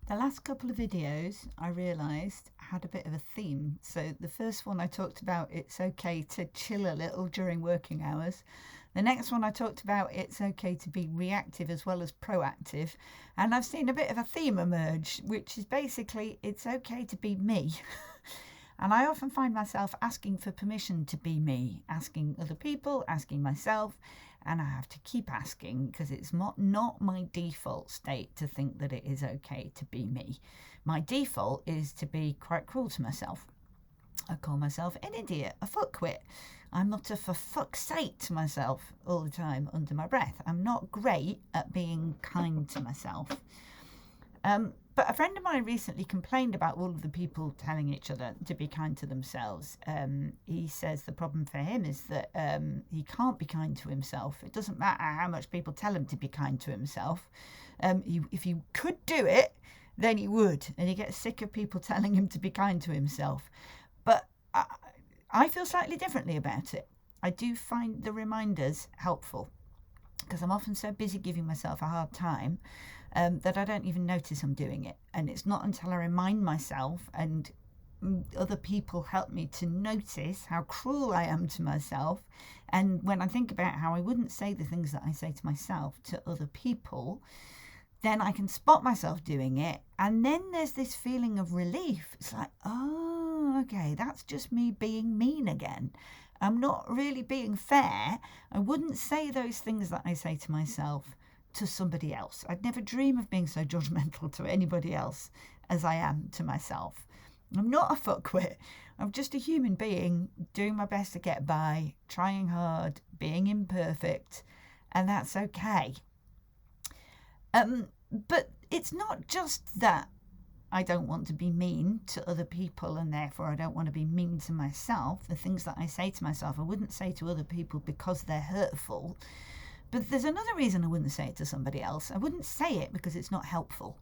The last couple of videos I realised had a bit of a theme. So the first one I talked about it's okay to chill a little during working hours. The next one I talked about it's okay to be reactive as well as proactive. And I've seen a bit of a theme emerge, which is basically it's okay to be me. And I often find myself asking for permission to be me, asking other people, asking myself, and I have to keep asking because it's not my default state to think that it is okay to be me. My default is to be quite cruel to myself. I call myself an idiot, a fuckwit. I'm not a for fuck's sake to myself all the time under my breath. I'm not great at being kind to myself. But a friend of mine recently complained about all of the people telling each other to be kind to themselves. He says the problem for him is that he can't be kind to himself. It doesn't matter how much people tell him to be kind to himself. If he could do it, then he would. And he gets sick of people telling him to be kind to himself. But I feel slightly differently about it. I do find the reminders helpful because I'm often so busy giving myself a hard time that I don't even notice I'm doing it. And it's not until I remind myself and other people help me to notice how cruel I am to myself. And when I think about how I wouldn't say the things that I say to myself to other people, then I can spot myself doing it. And then there's this feeling of relief. It's like, oh, okay, that's just me being mean again. I'm not really being fair. I wouldn't say those things that I say to myself to somebody else. I'd never dream of being so judgmental to anybody else as I am to myself. I'm not a fuckwit. I'm just a human being doing my best to get by, trying hard, being imperfect, and that's okay. But it's not just that I don't want to be mean to other people and therefore I don't want to be mean to myself. The things that I say to myself, I wouldn't say to other people because they're hurtful. But there's another reason I wouldn't say it to somebody else. I wouldn't say it because it's not helpful.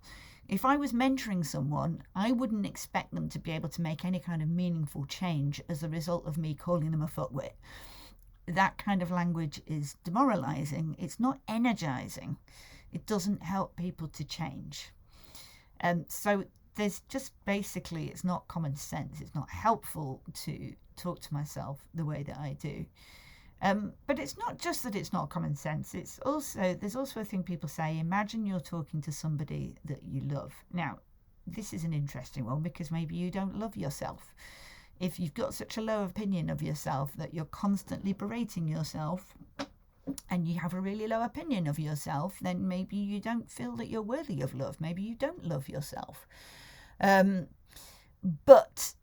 If I was mentoring someone, I wouldn't expect them to be able to make any kind of meaningful change as a result of me calling them a fuckwit. That kind of language is demoralising. It's not energising. It doesn't help people to change. So there's just basically, it's not common sense. It's not helpful to talk to myself the way that I do. But it's not just that it's not common sense. There's also a thing people say, imagine you're talking to somebody that you love. Now, this is an interesting one because maybe you don't love yourself. If you've got such a low opinion of yourself that you're constantly berating yourself and you have a really low opinion of yourself, then maybe you don't feel that you're worthy of love. Maybe you don't love yourself. But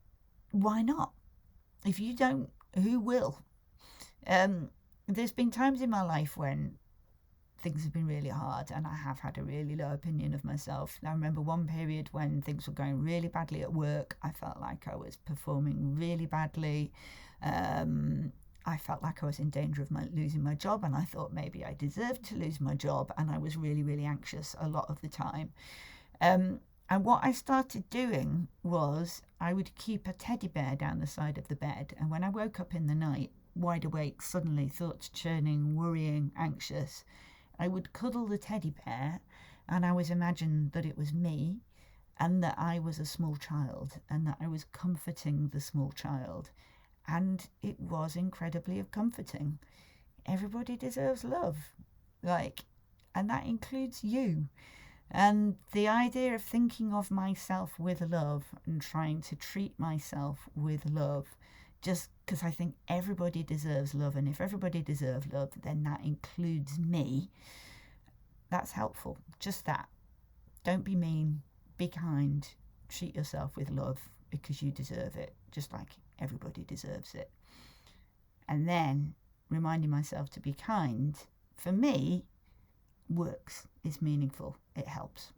why not? If you don't, who will? There's been times in my life when things have been really hard and I have had a really low opinion of myself. I remember one period when things were going really badly at work. I felt like I was performing really badly. I felt like I was in danger of losing my job, and I thought maybe I deserved to lose my job, and I was really, really anxious a lot of the time. And what I started doing was I would keep a teddy bear down the side of the bed, and when I woke up in the night, wide awake, suddenly, thoughts churning, worrying, anxious, I would cuddle the teddy bear and I was imagining that it was me and that I was a small child and that I was comforting the small child. And it was incredibly comforting. Everybody deserves love. And that includes you. And the idea of thinking of myself with love and trying to treat myself with love, just because I think everybody deserves love, and if everybody deserves love, then that includes me. That's helpful. Just that. Don't be mean. Be kind. Treat yourself with love because you deserve it, just like everybody deserves it. And then reminding myself to be kind, for me, works. It's meaningful. It helps.